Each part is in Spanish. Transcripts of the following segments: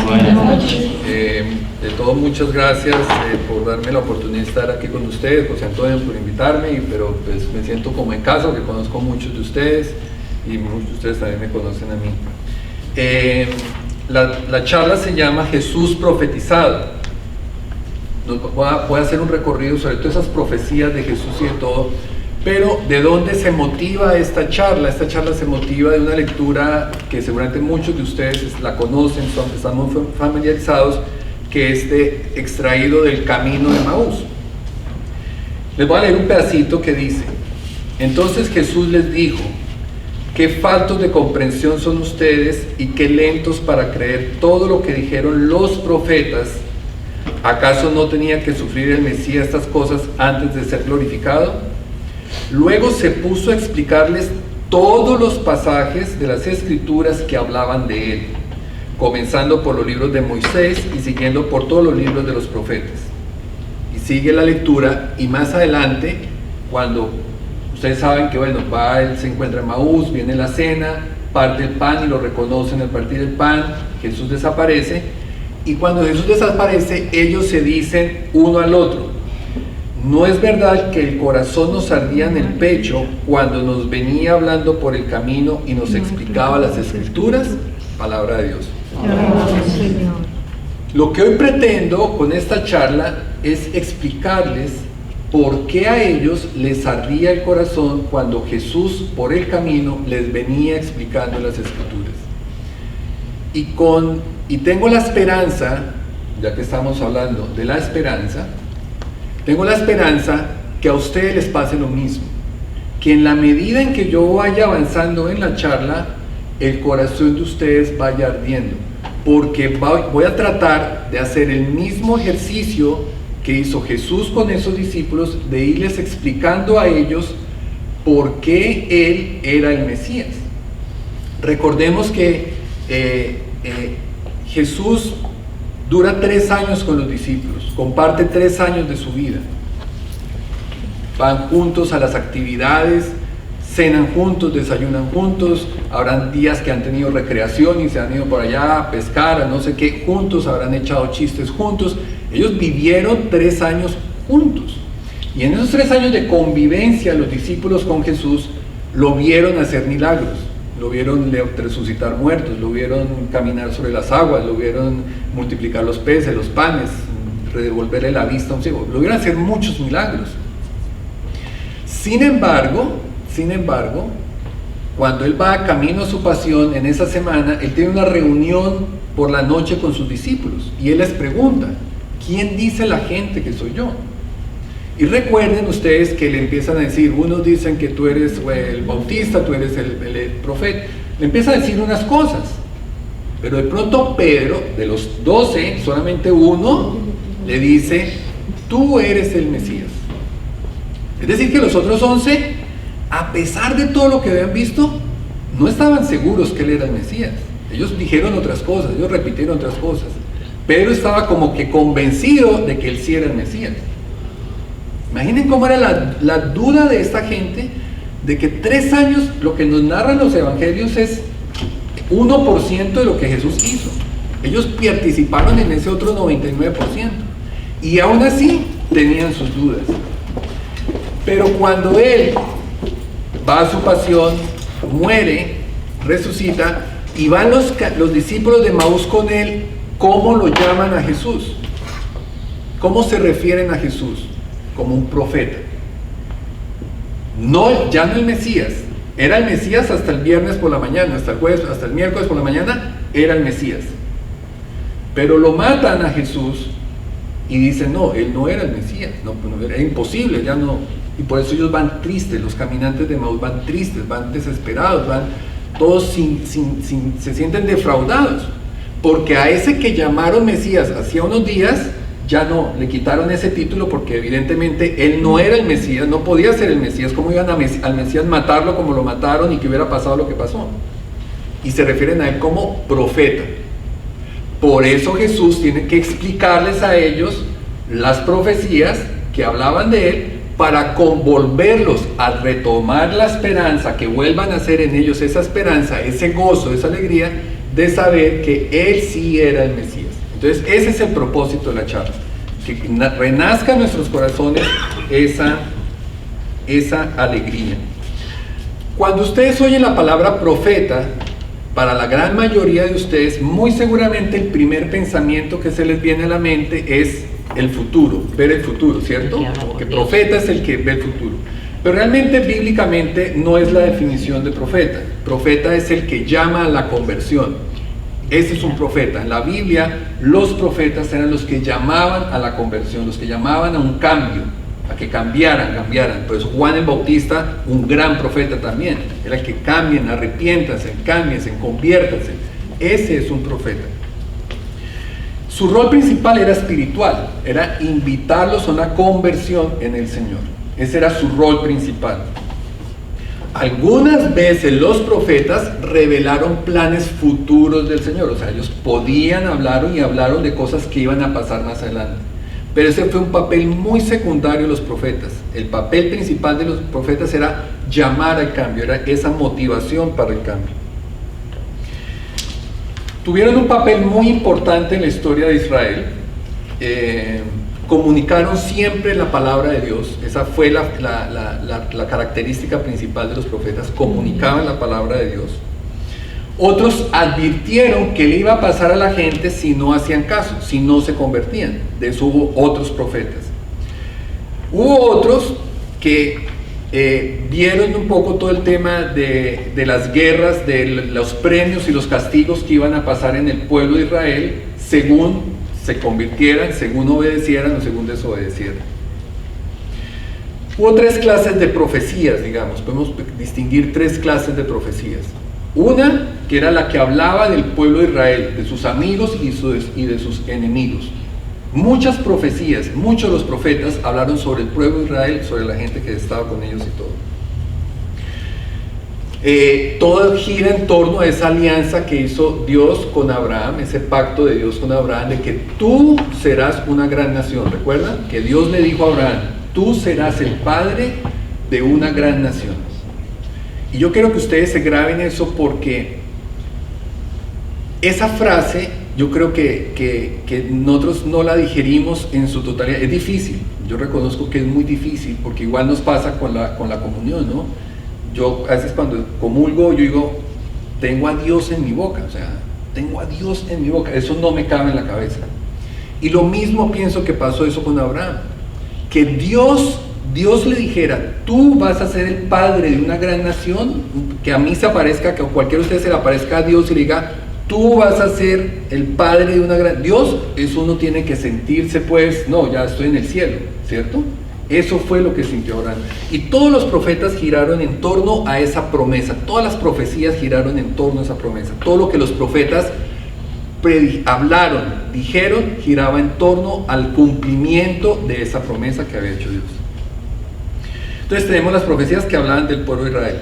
Buenas noches. De todo, muchas gracias por darme la oportunidad de estar aquí con ustedes, José Antonio, por invitarme, pero pues me siento como en casa, porque conozco muchos de ustedes y muchos de ustedes también me conocen a mí. La charla se llama Jesús profetizado. Voy a hacer un recorrido sobre todas esas profecías de Jesús y de todo, pero ¿de dónde se motiva esta charla? Esta charla se motiva de una lectura que seguramente muchos de ustedes la conocen, están muy familiarizados, que es extraído del Camino de Emaús. Les voy a leer un pedacito que dice: entonces Jesús les dijo, qué faltos de comprensión son ustedes y qué lentos para creer todo lo que dijeron los profetas. ¿Acaso no tenía que sufrir el Mesías estas cosas antes de ser glorificado? Luego se puso a explicarles todos los pasajes de las Escrituras que hablaban de él, comenzando por los libros de Moisés y siguiendo por todos los libros de los profetas. Y sigue la lectura, y más adelante, cuando ustedes saben que él se encuentra en Emaús, viene la cena, parte el pan y lo reconocen al partir el pan, Jesús desaparece, y cuando Jesús desaparece, ellos se dicen uno al otro: ¿no es verdad que el corazón nos ardía en el pecho cuando nos venía hablando por el camino y nos explicaba las Escrituras? Palabra de Dios. Lo que hoy pretendo con esta charla es explicarles por qué a ellos les ardía el corazón cuando Jesús por el camino les venía explicando las Escrituras. Y tengo la esperanza, ya que estamos hablando de la esperanza, tengo la esperanza que a ustedes les pase lo mismo, que en la medida en que yo vaya avanzando en la charla, el corazón de ustedes vaya ardiendo, porque voy a tratar de hacer el mismo ejercicio que hizo Jesús con esos discípulos, de irles explicando a ellos por qué Él era el Mesías. Recordemos que Jesús dura 3 años con los discípulos, comparte 3 años de su vida. Van juntos a las actividades, cenan juntos, desayunan juntos, habrán días que han tenido recreación y se han ido por allá a pescar, a no sé qué, juntos, habrán echado chistes juntos. Ellos vivieron 3 años juntos. Y en esos 3 años de convivencia, los discípulos con Jesús lo vieron hacer milagros. Lo vieron resucitar muertos, lo vieron caminar sobre las aguas, lo vieron multiplicar los peces, los panes, devolverle la vista a un ciego, lo vieron hacer muchos milagros. Sin embargo, cuando él va camino a su pasión, en esa semana, él tiene una reunión por la noche con sus discípulos, y él les pregunta: ¿quién dice la gente que soy yo? Y recuerden ustedes que le empiezan a decir, unos dicen que tú eres el Bautista, tú eres el profeta, le empieza a decir unas cosas, pero de pronto Pedro, de los 12, solamente uno le dice: tú eres el Mesías. Es decir, que los otros 11, a pesar de todo lo que habían visto, no estaban seguros que él era el Mesías. Ellos dijeron otras cosas, ellos repitieron otras cosas. Pedro estaba como que convencido de que él sí era el Mesías. Imaginen cómo era la duda de esta gente, de que 3 años, lo que nos narran los evangelios es 1% de lo que Jesús hizo. Ellos participaron en ese otro 99%, y aún así tenían sus dudas. Pero cuando él va a su pasión, muere, resucita, y van los discípulos de Emaús con él, ¿cómo lo llaman a Jesús? ¿Cómo se refieren a Jesús? Como un profeta. Ya no el Mesías. Era el Mesías hasta el viernes por la mañana, hasta el jueves, hasta el miércoles por la mañana, era el Mesías. Pero lo matan a Jesús y dicen: no, él no era el Mesías, no, era imposible, ya no. Y por eso ellos van tristes, los caminantes de Emaús van tristes, van desesperados, van todos se sienten defraudados, porque a ese que llamaron Mesías hacía unos días, ya no, le quitaron ese título, porque evidentemente él no era el Mesías, no podía ser el Mesías. ¿Cómo iban al Mesías matarlo como lo mataron y que hubiera pasado lo que pasó? Y se refieren a él como profeta. Por eso Jesús tiene que explicarles a ellos las profecías que hablaban de él, para convolverlos a retomar la esperanza, que vuelvan a ser en ellos esa esperanza, ese gozo, esa alegría de saber que Él sí era el Mesías. Entonces ese es el propósito de la charla, que renazca en nuestros corazones esa alegría. Cuando ustedes oyen la palabra profeta, para la gran mayoría de ustedes, muy seguramente el primer pensamiento que se les viene a la mente es el futuro, ver el futuro, ¿cierto? Porque profeta es el que ve el futuro. Pero realmente, bíblicamente, no es la definición de profeta. Profeta es el que llama a la conversión. Ese es un profeta. En la Biblia, los profetas eran los que llamaban a la conversión, los que llamaban a un cambio, a que cambiaran. Pues Juan el Bautista, un gran profeta también, era el que cambien, arrepiéntanse, cámbiense, conviértanse. Ese es un profeta. Su rol principal era espiritual, era invitarlos a una conversión en el Señor. Ese era su rol principal. Algunas veces los profetas revelaron planes futuros del Señor, o sea, ellos podían hablar y hablaron de cosas que iban a pasar más adelante. Pero ese fue un papel muy secundario de los profetas. El papel principal de los profetas era llamar al cambio, era esa motivación para el cambio. Tuvieron un papel muy importante en la historia de Israel. Comunicaron siempre la palabra de Dios. Esa fue la característica principal de los profetas, comunicaban la palabra de Dios. Otros advirtieron que le iba a pasar a la gente si no hacían caso, si no se convertían. De eso hubo otros profetas. Hubo otros que vieron un poco todo el tema de las guerras, de los premios y los castigos que iban a pasar en el pueblo de Israel según se convirtieran, según obedecieran o según desobedecieran. Hubo tres clases de profecías, digamos. Podemos distinguir tres clases de profecías. Una, que era la que hablaba del pueblo de Israel, de sus amigos y de sus enemigos. Muchas profecías, muchos de los profetas hablaron sobre el pueblo de Israel, sobre la gente que estaba con ellos y todo. Todo gira en torno a esa alianza que hizo Dios con Abraham, ese pacto de Dios con Abraham, de que tú serás una gran nación. ¿Recuerdan? Que Dios le dijo a Abraham, tú serás el padre de una gran nación. Y yo quiero que ustedes se graben eso porque esa frase, yo creo que nosotros no la digerimos en su totalidad. Es difícil, yo reconozco que es muy difícil, porque igual nos pasa con la comunión, ¿no? Yo a veces cuando comulgo, yo digo, tengo a Dios en mi boca, o sea, tengo a Dios en mi boca, eso no me cabe en la cabeza. Y lo mismo pienso que pasó eso con Abraham, que Dios le dijera, tú vas a ser el padre de una gran nación, que a mí se aparezca, que a cualquiera de ustedes se le aparezca a Dios y le diga, tú vas a ser el padre de una gran... Dios, eso uno tiene que sentirse, pues, no, ya estoy en el cielo, ¿cierto? Eso fue lo que sintió Abraham. Y todos los profetas giraron en torno a esa promesa, todas las profecías giraron en torno a esa promesa. Todo lo que los profetas hablaron, dijeron, giraba en torno al cumplimiento de esa promesa que había hecho Dios. Entonces tenemos las profecías que hablaban del pueblo de Israel.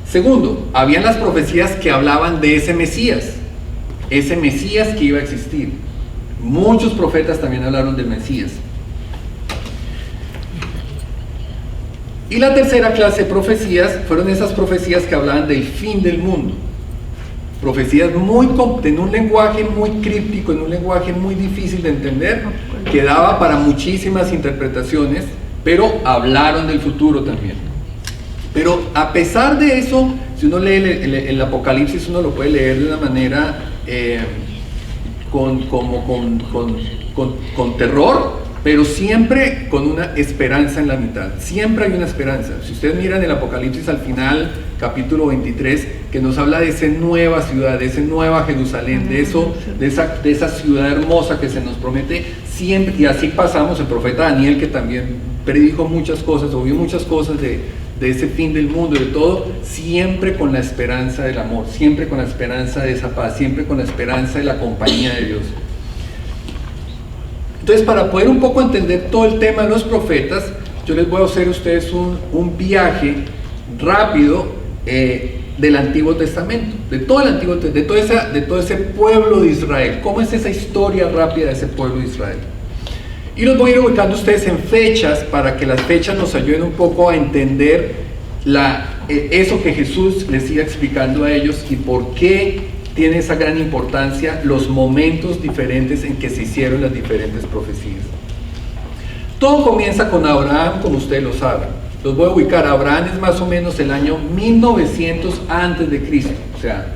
Segundo, habían las profecías que hablaban de ese Mesías que iba a existir. Muchos profetas también hablaron del Mesías. Y la tercera clase de profecías fueron esas profecías que hablaban del fin del mundo. Profecías en un lenguaje muy críptico, en un lenguaje muy difícil de entender, que daba para muchísimas interpretaciones, pero hablaron del futuro también. Pero a pesar de eso, si uno lee el Apocalipsis, uno lo puede leer de una manera con terror, pero siempre con una esperanza en la mitad. Siempre hay una esperanza. Si ustedes miran el Apocalipsis al final, capítulo 23, que nos habla de esa nueva ciudad, de esa nueva Jerusalén, de esa ciudad hermosa que se nos promete, siempre, y así pasamos, el profeta Daniel, que también predijo muchas cosas, o vio muchas cosas de ese fin del mundo, de todo, siempre con la esperanza del amor, siempre con la esperanza de esa paz, siempre con la esperanza de la compañía de Dios. Entonces, para poder un poco entender todo el tema de los profetas, yo les voy a hacer a ustedes un viaje rápido del Antiguo Testamento, de todo el Antiguo Testamento, de todo ese pueblo de Israel. ¿Cómo es esa historia rápida de ese pueblo de Israel? Y los voy a ir ubicando ustedes en fechas, para que las fechas nos ayuden un poco a entender eso que Jesús les iba explicando a ellos y por qué tiene esa gran importancia los momentos diferentes en que se hicieron las diferentes profecías. Todo comienza con Abraham, como ustedes lo saben. Los voy a ubicar. Abraham es más o menos el año 1900 antes de Cristo, o sea,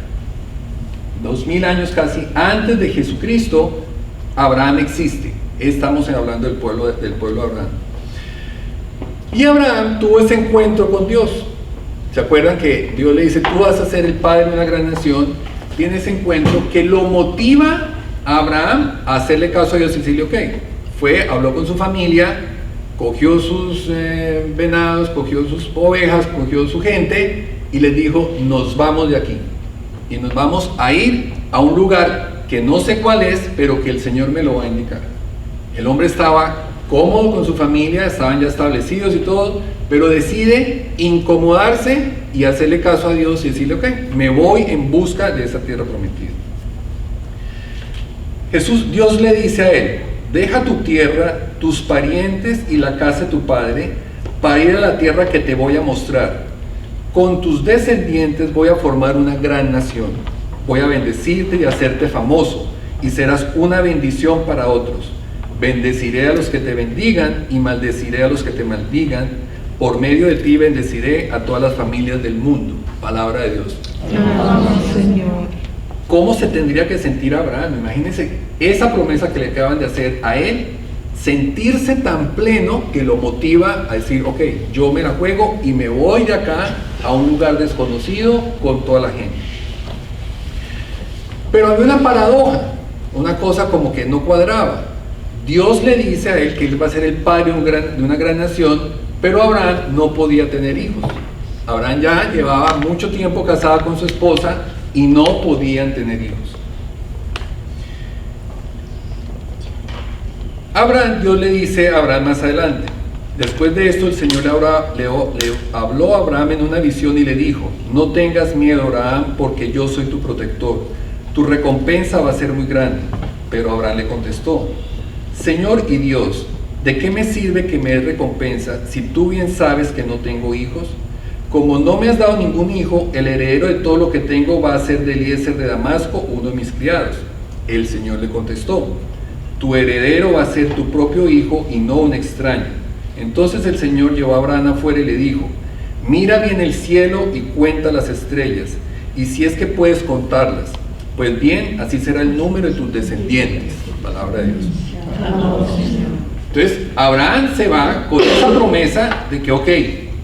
2000 años casi antes de Jesucristo. Abraham existe. Estamos hablando del pueblo de Abraham. Y Abraham tuvo ese encuentro con Dios. ¿Se acuerdan que Dios le dice, tú vas a ser el padre de una gran nación? Tiene ese encuentro que lo motiva a Abraham a hacerle caso a Dios y decirle, ok. Habló con su familia, cogió sus venados, cogió sus ovejas, cogió su gente y les dijo, nos vamos de aquí. Y nos vamos a ir a un lugar que no sé cuál es, pero que el Señor me lo va a indicar. El hombre estaba cómodo con su familia, estaban ya establecidos y todo, pero decide incomodarse y hacerle caso a Dios y decirle, ok, me voy en busca de esa tierra prometida. Dios le dice a él, deja tu tierra, tus parientes y la casa de tu padre, para ir a la tierra que te voy a mostrar. Con tus descendientes voy a formar una gran nación. Voy a bendecirte y hacerte famoso, y serás una bendición para otros. Bendeciré a los que te bendigan y maldeciré a los que te maldigan. Por medio de ti bendeciré a todas las familias del mundo. Palabra de Dios. Amén, Señor. ¿Cómo se tendría que sentir Abraham? Imagínense esa promesa que le acaban de hacer a él, sentirse tan pleno que lo motiva a decir, ok, yo me la juego y me voy de acá a un lugar desconocido con toda la gente. Pero había una paradoja, una cosa como que no cuadraba. Dios le dice a él que él va a ser el padre de una gran nación, pero Abraham no podía tener hijos. Abraham ya llevaba mucho tiempo casado con su esposa y no podían tener hijos. Dios le dice a Abraham más adelante, después de esto el Señor le habló a Abraham en una visión y le dijo, no tengas miedo, Abraham, porque yo soy tu protector, tu recompensa va a ser muy grande. Pero Abraham le contestó, Señor y Dios, ¿de qué me sirve que me des recompensa si tú bien sabes que no tengo hijos? Como no me has dado ningún hijo, el heredero de todo lo que tengo va a ser de Eliezer de Damasco, uno de mis criados. El Señor le contestó, tu heredero va a ser tu propio hijo y no un extraño. Entonces el Señor llevó a Abraham afuera y le dijo, mira bien el cielo y cuenta las estrellas, y si es que puedes contarlas, pues bien, así será el número de tus descendientes. Palabra de Dios. Entonces Abraham se va con esa promesa de que, ok,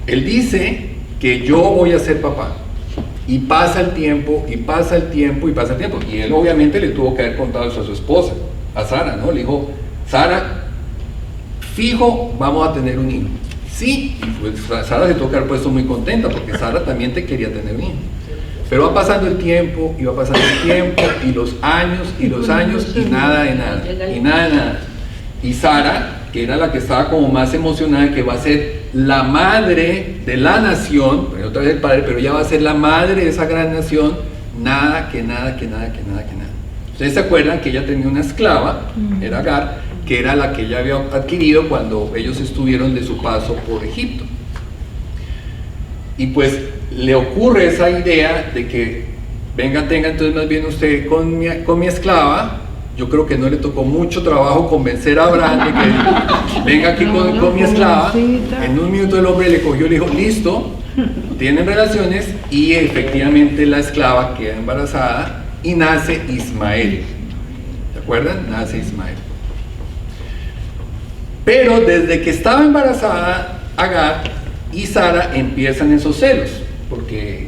él dice que yo voy a ser papá, y pasa el tiempo, y pasa el tiempo, y pasa el tiempo, y él obviamente le tuvo que haber contado eso a su esposa, a Sara, ¿no? Le dijo, Sara, fijo, vamos a tener un hijo. Sí, y pues Sara se tuvo que haber puesto muy contenta, porque Sara también te quería tener un hijo. Pero va pasando el tiempo, y va pasando el tiempo, y los años, y nada de nada, y nada de nada. Y Sara, que era la que estaba como más emocionada, que va a ser la madre de la nación, pero otra vez el padre, pero ella va a ser la madre de esa gran nación, nada. Ustedes se acuerdan que ella tenía una esclava, era Agar, que era la que ella había adquirido cuando ellos estuvieron de su paso por Egipto. Y pues le ocurre esa idea de que, venga, tenga entonces más bien usted con mi esclava. Yo creo que no le tocó mucho trabajo convencer a Abraham de que venga aquí con mi esclava. En un minuto el hombre le cogió y le dijo, listo, tienen relaciones, y efectivamente la esclava queda embarazada y nace Ismael. ¿Se acuerdan? Nace Ismael. Pero desde que estaba embarazada Agar y Sara empiezan esos celos, porque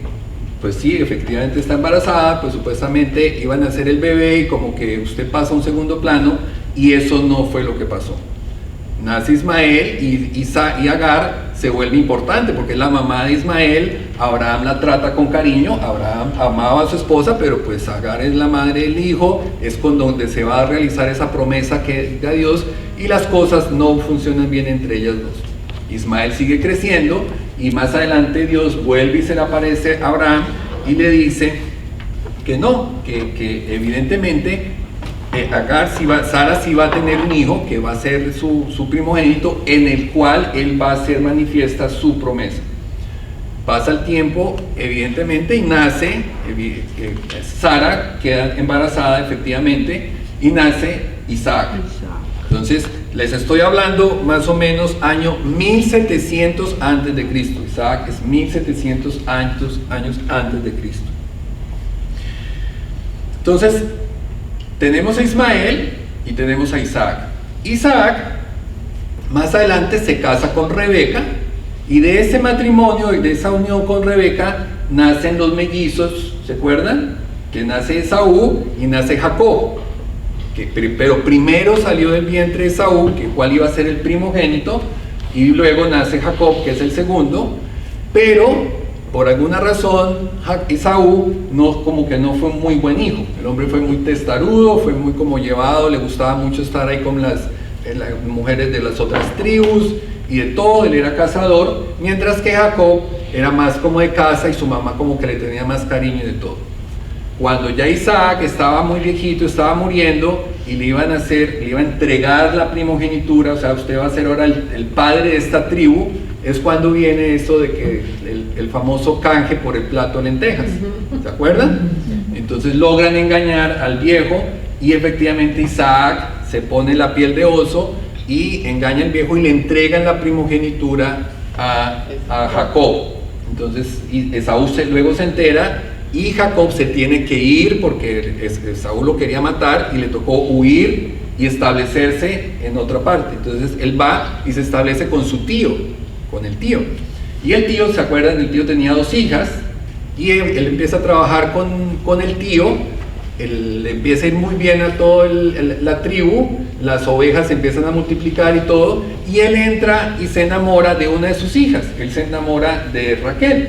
pues sí, efectivamente está embarazada, pues supuestamente iban a hacer el bebé y como que usted pasa a un segundo plano, y eso no fue lo que pasó. Nace Ismael y Agar se vuelve importante porque es la mamá de Ismael. Abraham la trata con cariño, Abraham amaba a su esposa, pero pues Agar es la madre del hijo, es con donde se va a realizar esa promesa que da Dios, y las cosas no funcionan bien entre ellas dos. Ismael sigue creciendo, y más adelante Dios vuelve y se le aparece a Abraham y le dice que no, que evidentemente Sara sí va a tener un hijo que va a ser su primogénito, en el cual él va a hacer manifiesta su promesa. Pasa el tiempo, evidentemente, y nace, Sara queda embarazada efectivamente, y nace Isaac. Entonces, les estoy hablando más o menos año 1700 antes de Cristo. Isaac es 1700 años antes de Cristo. Entonces, tenemos a Ismael y tenemos a Isaac. Isaac, más adelante, se casa con Rebeca, y de ese matrimonio y de esa unión con Rebeca nacen los mellizos, ¿se acuerdan? Que nace Esaú y nace Jacob. Pero primero salió del vientre de Esaú, que cuál iba a ser el primogénito, y luego nace Jacob, que es el segundo, pero por alguna razón Esaú como que no fue un muy buen hijo. El hombre fue muy testarudo, fue muy como llevado, le gustaba mucho estar ahí con las mujeres de las otras tribus y de todo, él era cazador, mientras que Jacob era más como de casa y su mamá como que le tenía más cariño y de todo. Cuando ya Isaac estaba muy viejito, estaba muriendo, y le iba a entregar la primogenitura, o sea, usted va a ser ahora el padre de esta tribu, es cuando viene eso de que el famoso canje por el plato de lentejas, ¿se acuerdan? Entonces logran engañar al viejo, y efectivamente Isaac se pone la piel de oso, y engaña al viejo y le entregan la primogenitura a Jacob. Entonces Esaú luego se entera, y Jacob se tiene que ir porque Esaú lo quería matar y le tocó huir y establecerse en otra parte. Entonces él va y se establece con su tío, con el tío. Y el tío, ¿se acuerdan? El tío tenía 2 hijas, y él empieza a trabajar con el tío. Le empieza a ir muy bien a toda la tribu, las ovejas se empiezan a multiplicar y todo, y él entra y se enamora de una de sus hijas. Él se enamora de Raquel.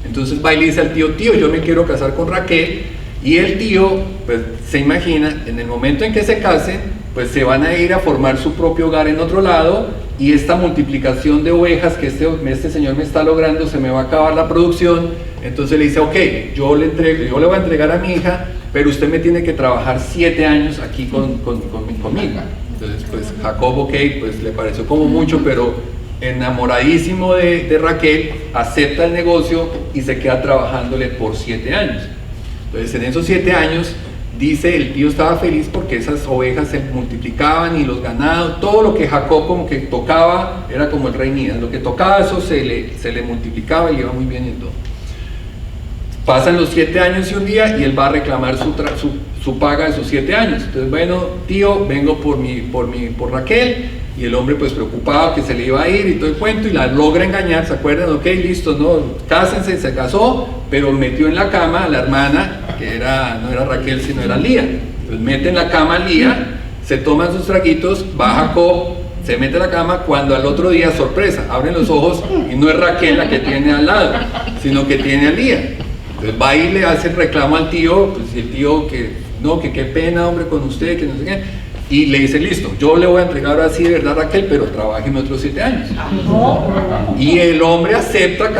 Entonces va y le dice al tío, yo me quiero casar con Raquel, y el tío pues se imagina, en el momento en que se casen, pues se van a ir a formar su propio hogar en otro lado, y esta multiplicación de ovejas que este señor me está logrando, se me va a acabar la producción. Entonces le dice, ok, yo le voy a entregar a mi hija, pero usted me tiene que trabajar 7 años aquí conmigo. Entonces pues Jacob, ok, pues le pareció como mucho, pero enamoradísimo de Raquel, acepta el negocio y se queda trabajándole por 7 años. Entonces en esos 7 años, dice, el tío estaba feliz porque esas ovejas se multiplicaban y los ganados, todo lo que Jacob como que tocaba era como el rey Midas, lo que tocaba eso se le multiplicaba y le iba muy bien y todo. Pasan los 7 años y un día, y él va a reclamar su paga de sus 7 años. Entonces, bueno, tío, vengo por Raquel. Y el hombre pues preocupado que se le iba a ir y todo el cuento, y la logra engañar, ¿se acuerdan? Ok, listo, no, cásense, se casó, pero metió en la cama a la hermana, que no era Raquel, sino era Lía. Entonces mete en la cama a Lía, se toman sus traguitos, va Jacob, se mete en la cama, cuando al otro día, sorpresa, abren los ojos y no es Raquel la que tiene al lado, sino que tiene a Lía. Entonces va y le hace el reclamo al tío, pues el tío que qué pena, hombre, con usted, que no sé qué. Y le dice, listo, yo le voy a entregar así de verdad a Raquel, pero trabájeme otros 7 años. Y el hombre acepta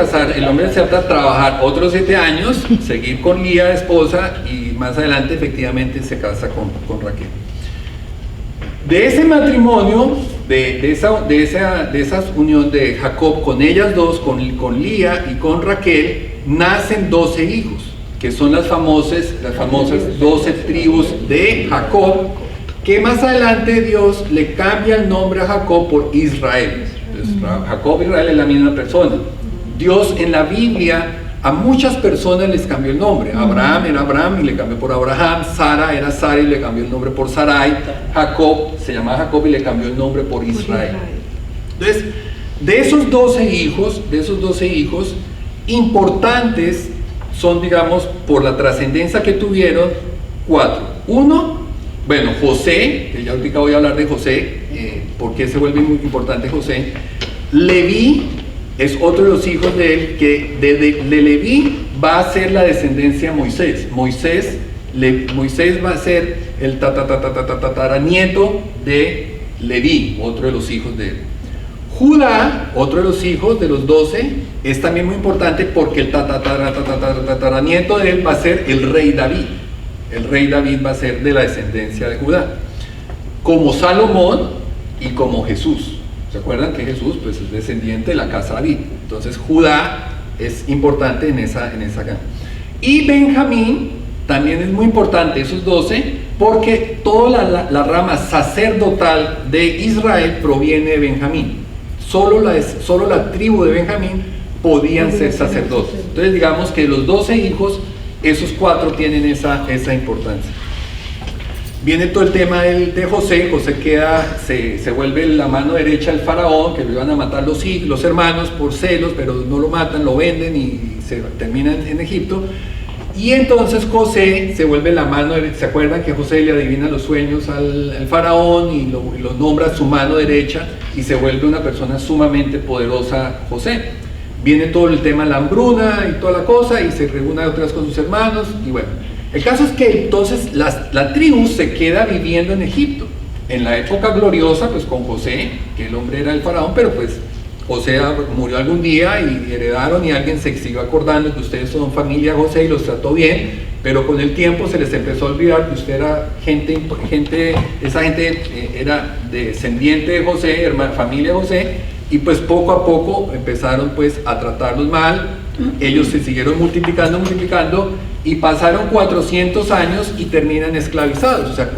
trabajar otros 7 años, seguir con Lía de esposa, y más adelante efectivamente se casa con Raquel. De ese matrimonio, de esa unión de Jacob con ellas dos, con Lía y con Raquel, nacen 12 hijos, que son las famosas 12 tribus de Jacob, que más adelante Dios le cambia el nombre a Jacob por Israel. Entonces, Jacob y Israel es la misma persona. Dios en la Biblia a muchas personas les cambió el nombre. Abraham era Abraham y le cambió por Abraham. Sara era Sara y le cambió el nombre por Sarai. Jacob se llamaba Jacob y le cambió el nombre por Israel. Entonces, de esos 12 hijos importantes son, digamos, por la trascendencia que tuvieron, 4. Uno, bueno, José, que ya ahorita voy a hablar de José, porque se vuelve muy importante José. Leví es otro de los hijos de él, que de Leví va a ser la descendencia de Moisés. Moisés va a ser el tataranieto de Leví, otro de los hijos de él. Judá, otro de los hijos de los 12, es también muy importante porque el tataranieto de él va a ser el rey David. El rey David va a ser de la descendencia de Judá, como Salomón y como Jesús. ¿Se acuerdan que Jesús pues es descendiente de la casa de David? Entonces Judá es importante en esa gama. Y Benjamín también es muy importante, esos 12, porque toda la rama sacerdotal de Israel proviene de Benjamín. Solo la tribu de Benjamín podían ser sacerdotes. Entonces digamos que los 12 hijos, esos 4 tienen esa importancia. Viene todo el tema de José. José se vuelve la mano derecha del faraón, que lo iban a matar los hermanos por celos, pero no lo matan, lo venden y se termina en Egipto. Y entonces José se vuelve la mano derecha. ¿Se acuerdan que José le adivina los sueños al faraón y lo nombra su mano derecha y se vuelve una persona sumamente poderosa José? Viene todo el tema de la hambruna y toda la cosa y se reúne otra vez con sus hermanos y bueno. El caso es que entonces la tribu se queda viviendo en Egipto. En la época gloriosa, pues con José, que el hombre era el faraón, pero pues José murió algún día y heredaron y alguien se siguió acordando que ustedes son familia José y los trató bien, pero con el tiempo se les empezó a olvidar que usted era esa gente era descendiente de José, familia José, y pues poco a poco empezaron pues a tratarlos mal. Ellos se siguieron multiplicando y pasaron 400 años y terminan esclavizados. O sea,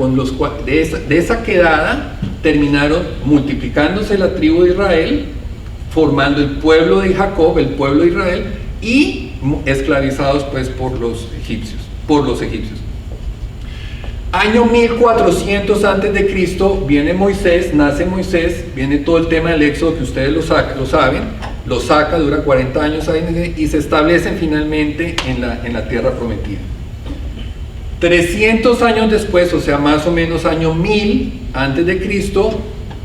de esa quedada terminaron multiplicándose la tribu de Israel, formando el pueblo de Jacob, el pueblo de Israel, y esclavizados pues por los egipcios. Año 1400 antes de Cristo viene Moisés, nace Moisés, viene todo el tema del éxodo que ustedes lo saben, lo saca, dura 40 años ahí y se establecen finalmente en la tierra prometida. 300 años después, o sea más o menos año 1000 antes de Cristo,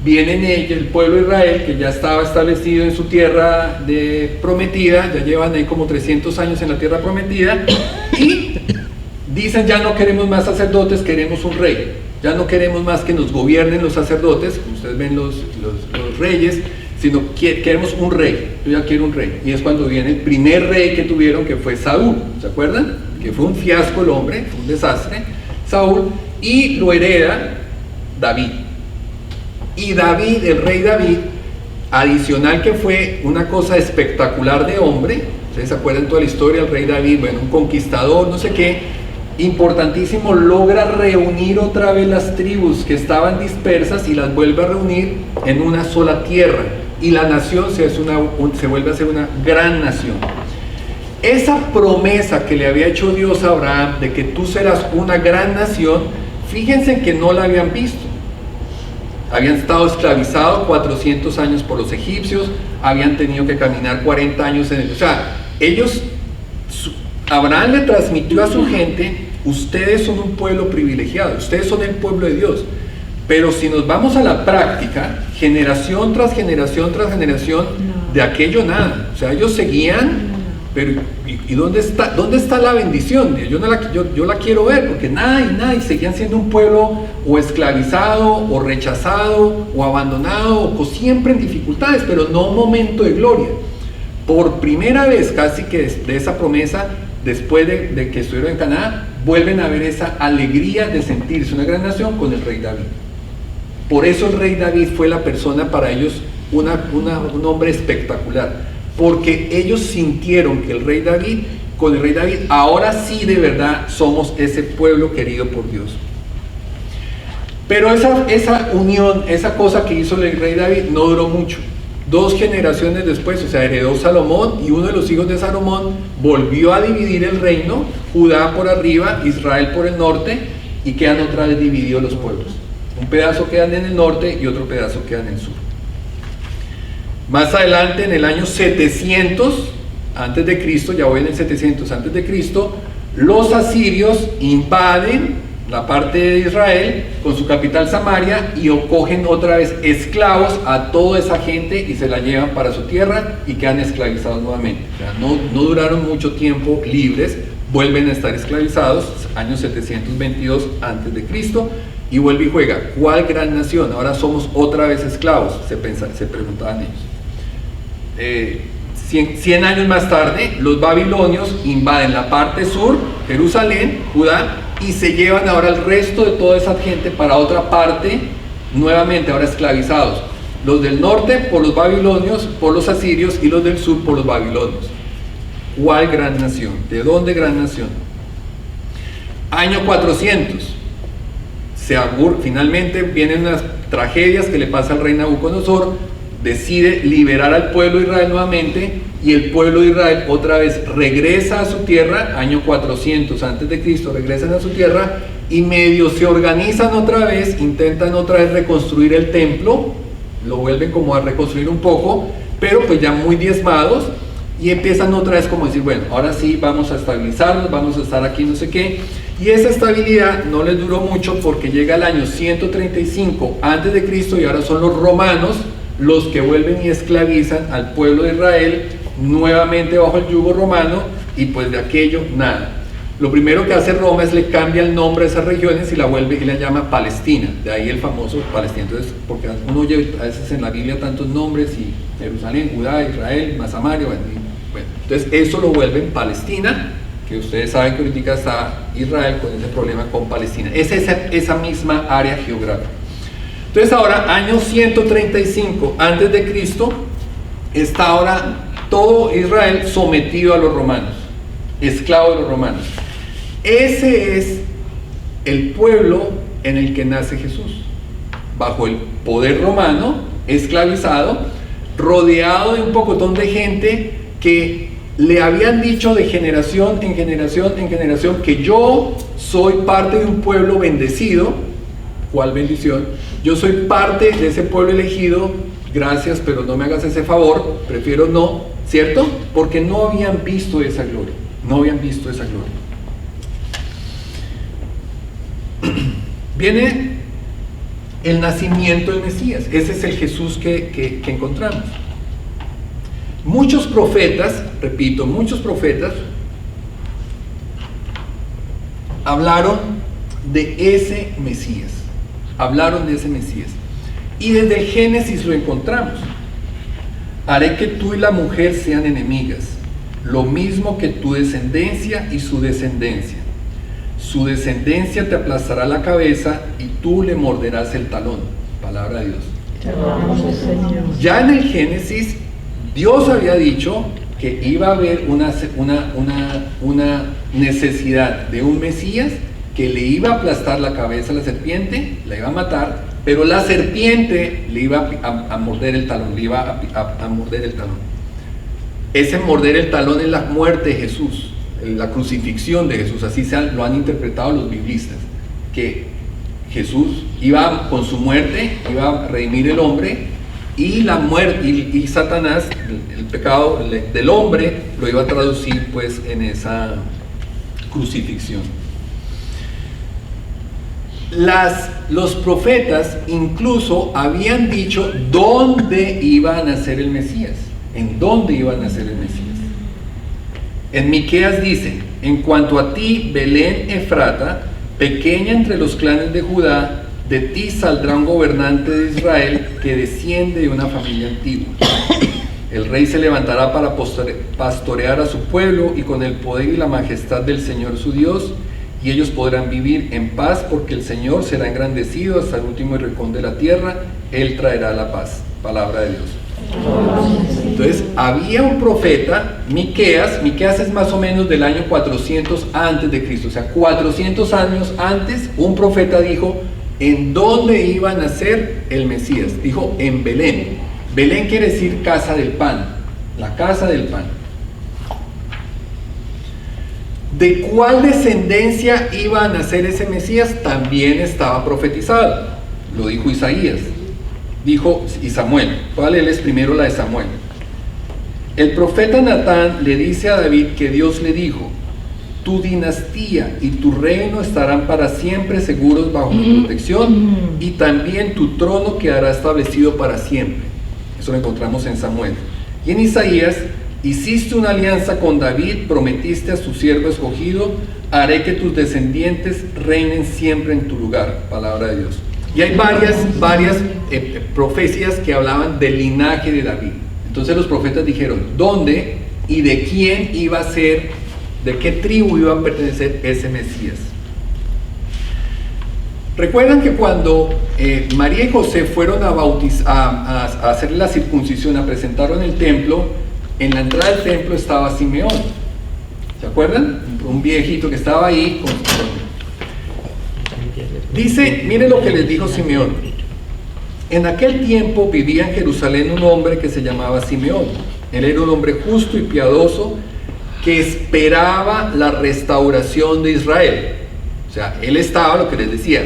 viene en ella el pueblo de Israel, que ya estaba establecido en su tierra prometida, ya llevan ahí como 300 años en la tierra prometida, y dicen ya no queremos más sacerdotes, queremos un rey, ya no queremos más que nos gobiernen los sacerdotes, como ustedes ven los reyes, sino queremos un rey, yo ya quiero un rey. Y es cuando viene el primer rey que tuvieron, que fue Saúl, ¿se acuerdan? Que fue un fiasco el hombre, fue un desastre, Saúl, y lo hereda David. Y David, el rey David, adicional que fue una cosa espectacular de hombre, ustedes se acuerdan toda la historia del rey David, bueno, un conquistador, no sé qué, importantísimo, logra reunir otra vez las tribus que estaban dispersas y las vuelve a reunir en una sola tierra, y la nación se vuelve a ser una gran nación. Esa promesa que le había hecho Dios a Abraham de que tú serás una gran nación, fíjense que no la habían visto. Habían estado esclavizados 400 años por los egipcios, habían tenido que caminar 40 años o sea, Abraham le transmitió a su gente: ustedes son un pueblo privilegiado, ustedes son el pueblo de Dios. Pero si nos vamos a la práctica, generación tras generación tras generación, de aquello nada. O sea, ellos seguían, pero ¿y dónde está la bendición? Yo la quiero ver, porque nada, y seguían siendo un pueblo o esclavizado, o rechazado, o abandonado, o siempre en dificultades, pero no un momento de gloria. Por primera vez casi que de esa promesa, después de que estuvieron en Canaán, vuelven a ver esa alegría de sentirse una gran nación con el rey David. Por eso el rey David fue la persona para ellos, un hombre espectacular, porque ellos sintieron que con el rey David, ahora sí de verdad somos ese pueblo querido por Dios. Pero esa unión, esa cosa que hizo el rey David no duró mucho. 2 generaciones después, o sea, heredó Salomón, y uno de los hijos de Salomón volvió a dividir el reino, Judá por arriba, Israel por el norte, y quedan otra vez divididos los pueblos. Un pedazo quedan en el norte y otro pedazo queda en el sur. Más adelante, en el año 700 antes de Cristo, ya voy en el 700 antes de Cristo, los asirios invaden la parte de Israel con su capital Samaria y cogen otra vez esclavos a toda esa gente y se la llevan para su tierra y quedan esclavizados nuevamente. O sea, no duraron mucho tiempo libres, vuelven a estar esclavizados, año 722 antes de Cristo, y vuelve y juega. ¿Cuál gran nación? Ahora somos otra vez esclavos, se preguntaban ellos. 100 años más tarde, los babilonios invaden la parte sur, Jerusalén, Judá, y se llevan ahora el resto de toda esa gente para otra parte, nuevamente ahora esclavizados. Los del norte por los babilonios, por los asirios, y los del sur por los babilonios. ¿Cuál gran nación? ¿De dónde gran nación? Año 400. Finalmente vienen unas tragedias que le pasa al rey Nabucodonosor, decide liberar al pueblo de Israel nuevamente, y el pueblo de Israel otra vez regresa a su tierra, año 400 antes de Cristo, regresan a su tierra y medio se organizan otra vez, intentan otra vez reconstruir el templo, lo vuelven como a reconstruir un poco, pero pues ya muy diezmados, y empiezan otra vez como decir, bueno, ahora sí vamos a estabilizarnos, vamos a estar aquí no sé qué, y esa estabilidad no les duró mucho porque llega el año 135 antes de Cristo y ahora son los romanos los que vuelven y esclavizan al pueblo de Israel nuevamente bajo el yugo romano, y pues de aquello nada. Lo primero que hace Roma es le cambia el nombre a esas regiones y la vuelve y la llama Palestina, de ahí el famoso Palestina. Entonces, porque uno oye a veces en la Biblia tantos nombres, y Jerusalén, Judá, Israel, más Samaria, bueno, entonces eso lo vuelven Palestina, que ustedes saben que ahorita está Israel con ese problema con Palestina, es esa misma área geográfica. Entonces ahora, año 135 antes de Cristo, está ahora todo Israel sometido a los romanos, esclavo de los romanos. Ese es el pueblo en el que nace Jesús, bajo el poder romano, esclavizado, rodeado de un pocotón de gente que le habían dicho de generación en generación en generación que yo soy parte de un pueblo bendecido. ¿Cuál bendición? Yo soy parte de ese pueblo elegido, gracias, pero no me hagas ese favor, prefiero no, ¿cierto? Porque no habían visto esa gloria, no habían visto esa gloria. Viene el nacimiento del Mesías, ese es el Jesús que encontramos. Muchos profetas, repito, muchos profetas hablaron de ese Mesías, y desde el Génesis lo encontramos. Haré que tú y la mujer sean enemigas, lo mismo que tu descendencia y su descendencia. Su descendencia te aplastará la cabeza y tú le morderás el talón. Palabra de Dios. Ya en el Génesis, Dios había dicho que iba a haber una necesidad de un Mesías que le iba a aplastar la cabeza a la serpiente, la iba a matar, pero la serpiente le iba a morder el talón, le iba a morder el talón. Ese morder el talón es la muerte de Jesús, la crucifixión de Jesús, así lo han interpretado los biblistas, que Jesús iba con su muerte, iba a redimir el hombre, y la muerte y Satanás, el pecado del hombre, lo iba a traducir pues en esa crucifixión. Los profetas incluso habían dicho dónde iba a nacer el Mesías, en dónde iba a nacer el Mesías. En Miqueas dice: en cuanto a ti, Belén Efrata, pequeña entre los clanes de Judá, de ti saldrá un gobernante de Israel que desciende de una familia antigua. El rey se levantará para pastorear a su pueblo, y con el poder y la majestad del Señor su Dios, y ellos podrán vivir en paz, porque el Señor será engrandecido hasta el último rincón de la tierra. Él traerá la paz. Palabra de Dios. Entonces había un profeta, Miqueas es más o menos del año 400 antes de Cristo, o sea 400 años antes. Un profeta dijo en dónde iba a nacer el Mesías. Dijo en Belén. Belén quiere decir casa del pan, la casa del pan. ¿De cuál descendencia iba a nacer ese Mesías? También estaba profetizado, lo dijo Isaías, y Samuel. Voy a leerles primero la de Samuel. El profeta Natán le dice a David que Dios le dijo: tu dinastía y tu reino estarán para siempre seguros bajo mi protección, y también tu trono quedará establecido para siempre. Eso lo encontramos en Samuel. Y en Isaías: hiciste una alianza con David, prometiste a su siervo escogido, haré que tus descendientes reinen siempre en tu lugar. Palabra de Dios. Y hay varias profecías que hablaban del linaje de David. Entonces los profetas dijeron dónde y de quién iba a ser, de qué tribu iba a pertenecer ese Mesías. Recuerdan que cuando María y José fueron a hacer la circuncisión, a presentarlo en el templo, en la entrada del templo estaba Simeón. ¿Se acuerdan? Un viejito que estaba ahí. Dice, miren lo que les dijo Simeón. En aquel tiempo vivía en Jerusalén un hombre que se llamaba Simeón. Él era un hombre justo y piadoso que esperaba la restauración de Israel. O sea, él estaba, lo que les decía,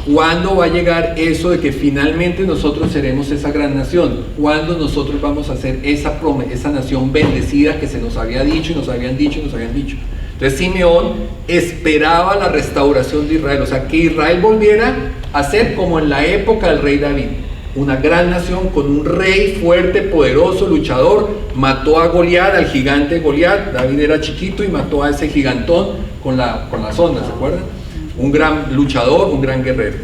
¿cuándo va a llegar eso de que finalmente nosotros seremos esa gran nación? ¿Cuándo nosotros vamos a ser esa nación bendecida que se nos había dicho y nos habían dicho y nos habían dicho? Entonces Simeón esperaba la restauración de Israel, o sea, que Israel volviera a ser como en la época del rey David, una gran nación con un rey fuerte, poderoso, luchador. Mató a Goliat, al gigante Goliat. David era chiquito y mató a ese gigantón con las ondas, ¿se acuerdan? Un gran luchador, un gran guerrero.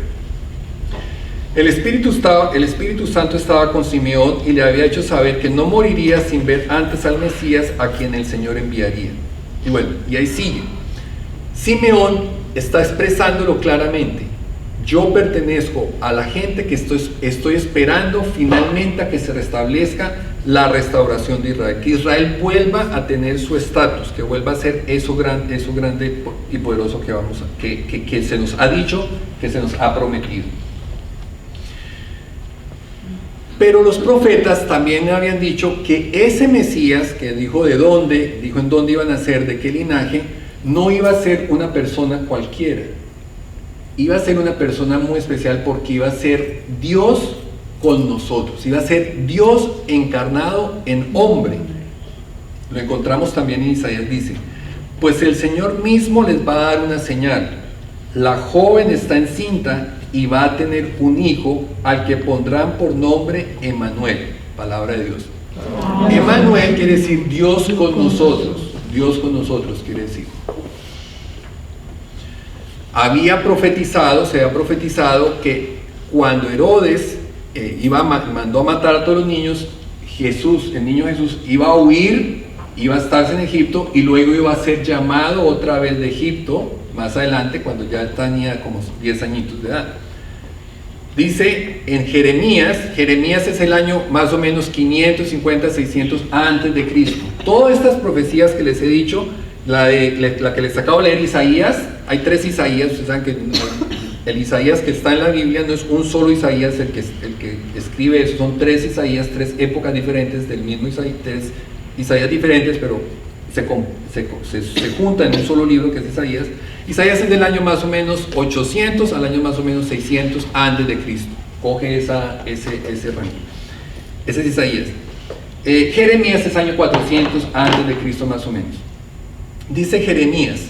El Espíritu Santo estaba con Simeón y le había hecho saber que no moriría sin ver antes al Mesías, a quien el Señor enviaría. Y bueno, y ahí sigue. Simeón está expresándolo claramente. Yo pertenezco a la gente que estoy esperando finalmente a que se restablezca la restauración de Israel, que Israel vuelva a tener su estatus, que vuelva a ser eso grande y poderoso que se nos ha dicho, que se nos ha prometido. Pero los profetas también habían dicho que ese Mesías, que dijo en dónde iban a ser, de qué linaje, no iba a ser una persona cualquiera. Iba a ser una persona muy especial porque iba a ser Dios con nosotros, iba a ser Dios encarnado en hombre. Lo encontramos también en Isaías, dice, pues el Señor mismo les va a dar una señal. La joven está encinta y va a tener un hijo al que pondrán por nombre Emmanuel, palabra de Dios. Emmanuel quiere decir Dios con nosotros, Dios con nosotros quiere decir. Se había profetizado que cuando Herodes mandó a matar a todos los niños, el niño Jesús iba a huir, iba a estarse en Egipto y luego iba a ser llamado otra vez de Egipto, más adelante cuando ya tenía como 10 añitos de edad. Dice en Jeremías es el año más o menos 550, 600 antes de Cristo. Todas estas profecías que les he dicho, la que les acabo de leer, Isaías, hay 3 Isaías, ustedes saben que el Isaías que está en la Biblia no es un solo Isaías el que escribe eso, son 3 Isaías, 3 épocas diferentes del mismo Isaías, 3 Isaías diferentes, pero se juntan en un solo libro que es Isaías. Isaías es del año más o menos 800 al año más o menos 600 antes de Cristo. Coge ese rango. Ese es Isaías. Jeremías es año 400 antes de Cristo más o menos. Dice Jeremías,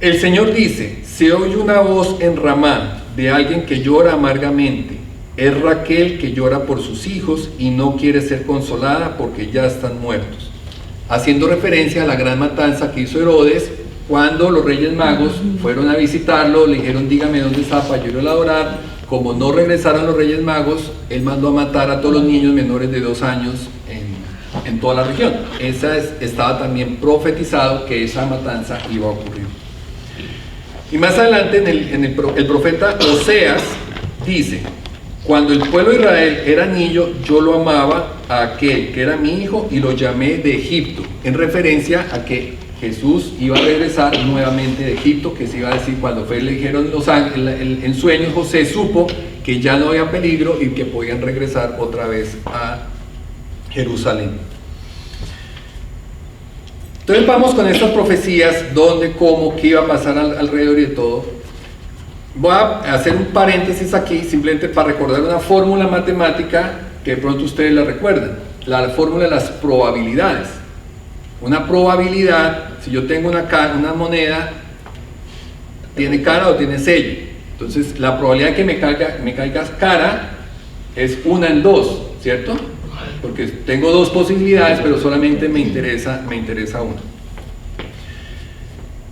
el Señor dice, se oye una voz en Ramá de alguien que llora amargamente. Es Raquel que llora por sus hijos y no quiere ser consolada porque ya están muertos. Haciendo referencia a la gran matanza que hizo Herodes cuando los Reyes Magos fueron a visitarlo, le dijeron, dígame dónde está para yo ir a adorar. Como no regresaron los Reyes Magos, él mandó a matar a todos los niños menores de 2 años en toda la región. Estaba también profetizado que esa matanza iba a ocurrir. Y más adelante el profeta Oseas dice, cuando el pueblo de Israel era niño, yo lo amaba a aquel que era mi hijo y lo llamé de Egipto, en referencia a que Jesús iba a regresar nuevamente de Egipto, que se iba a decir cuando le dijeron los ángeles, en sueños José supo que ya no había peligro y que podían regresar otra vez a Jerusalén. Entonces vamos con estas profecías, dónde, cómo, qué iba a pasar alrededor y de todo. Voy a hacer un paréntesis aquí, simplemente para recordar una fórmula matemática que de pronto ustedes la recuerdan, la fórmula de las probabilidades. Una probabilidad, si yo tengo una moneda, ¿tiene cara o tiene sello? Entonces la probabilidad de que me caiga cara es 1 en 2, ¿cierto? Porque tengo 2 posibilidades, pero solamente me interesa una.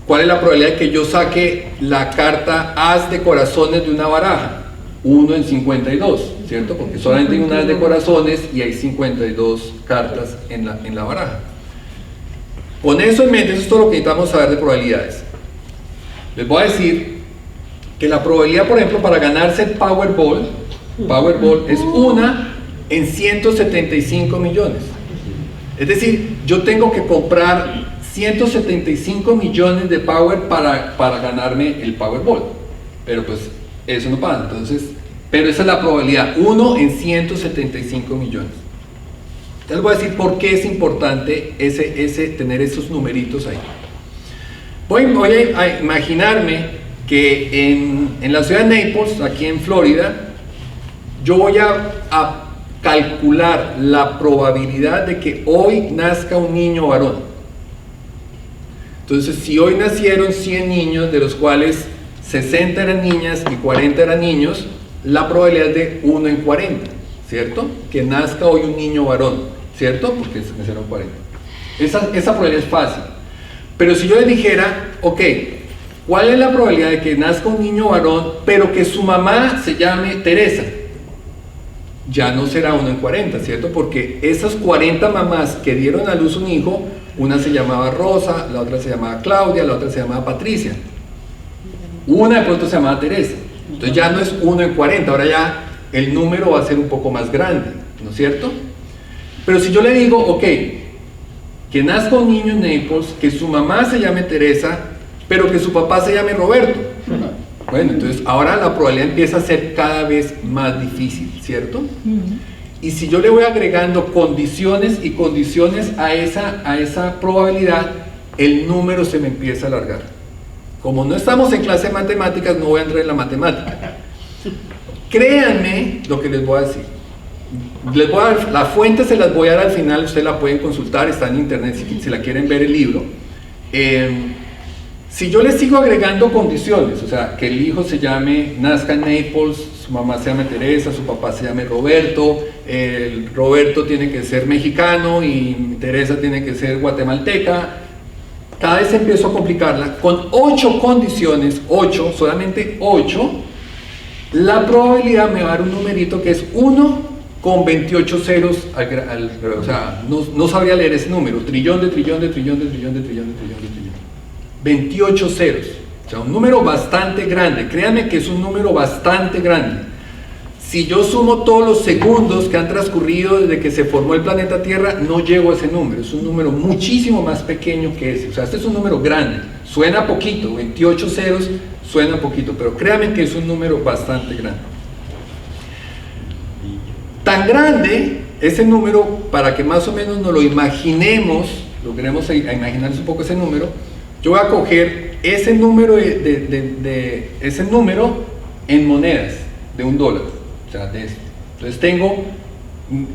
¿Cuál es la probabilidad de que yo saque la carta as de corazones de una baraja? 1 en 52, ¿cierto? Porque solamente hay un as de corazones y hay 52 cartas en la baraja. Con eso en mente, eso es todo lo que necesitamos saber de probabilidades. Les voy a decir que la probabilidad, por ejemplo, para ganarse el Powerball es 1 en 175 millones. Es decir, yo tengo que comprar 175 millones de power para ganarme el Powerball. Pero pues eso no pasa, entonces, pero esa es la probabilidad, 1 en 175 millones. Ya les voy a decir por qué es importante tener esos numeritos ahí. Voy a imaginarme que en la ciudad de Naples, aquí en Florida, yo voy a calcular la probabilidad de que hoy nazca un niño varón. Entonces, si hoy nacieron 100 niños, de los cuales 60 eran niñas y 40 eran niños, la probabilidad es de 1 en 40, ¿cierto? Que nazca hoy un niño varón, ¿cierto? Porque nacieron 40. Esa probabilidad es fácil. Pero si yo les dijera, ok, ¿cuál es la probabilidad de que nazca un niño varón, pero que su mamá se llame Teresa? Ya no será 1 en 40, ¿cierto? Porque esas 40 mamás que dieron a luz un hijo, una se llamaba Rosa, la otra se llamaba Claudia, la otra se llamaba Patricia. Una de pronto se llamaba Teresa. Entonces ya no es 1 en 40, ahora ya el número va a ser un poco más grande, ¿no es cierto? Pero si yo le digo, ok, que nazca un niño en Naples, que su mamá se llame Teresa, pero que su papá se llame Roberto. Bueno, entonces ahora la probabilidad empieza a ser cada vez más difícil, ¿cierto? Y si yo le voy agregando condiciones y condiciones a esa probabilidad, el número se me empieza a alargar. Como no estamos en clase de matemáticas, no voy a entrar en la matemática. Créanme lo que les voy a decir. La fuente se las voy a dar al final, ustedes la pueden consultar, está en internet si la quieren ver el libro. Si yo les sigo agregando condiciones, o sea, que el hijo nazca en Naples, su mamá se llame Teresa, su papá se llame Roberto, el Roberto tiene que ser mexicano y Teresa tiene que ser guatemalteca, cada vez empiezo a complicarla. Con 8 condiciones, solamente 8, la probabilidad me va a dar un numerito que es 1 con 28 ceros, o sea, no sabría leer ese número, trillón de trillón de trillón de trillón de trillón de trillón de trillón. 28 ceros, o sea, un número bastante grande. Créanme que es un número bastante grande. Si yo sumo todos los segundos que han transcurrido desde que se formó el planeta Tierra, no llego a ese número. Es un número muchísimo más pequeño que ese. O sea, este es un número grande. Suena poquito, 28 ceros suena poquito, pero créanme que es un número bastante grande. Tan grande ese número, para que más o menos nos lo imaginemos, logremos imaginarnos un poco ese número. Yo voy a coger ese número ese número en monedas de $1, o sea, de esto. Entonces tengo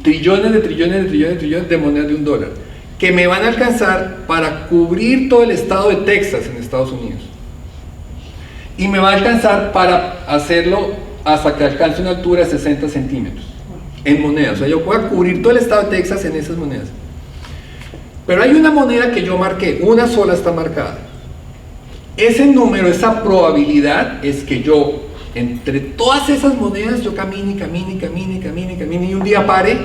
trillones de trillones de trillones de trillones de monedas de $1 que me van a alcanzar para cubrir todo el estado de Texas en Estados Unidos, y me va a alcanzar para hacerlo hasta que alcance una altura de 60 centímetros en monedas. O sea, yo voy a cubrir todo el estado de Texas en esas monedas. Pero hay una moneda que yo marqué, una sola está marcada. Ese número, esa probabilidad es que yo, entre todas esas monedas, yo camine, y un día pare,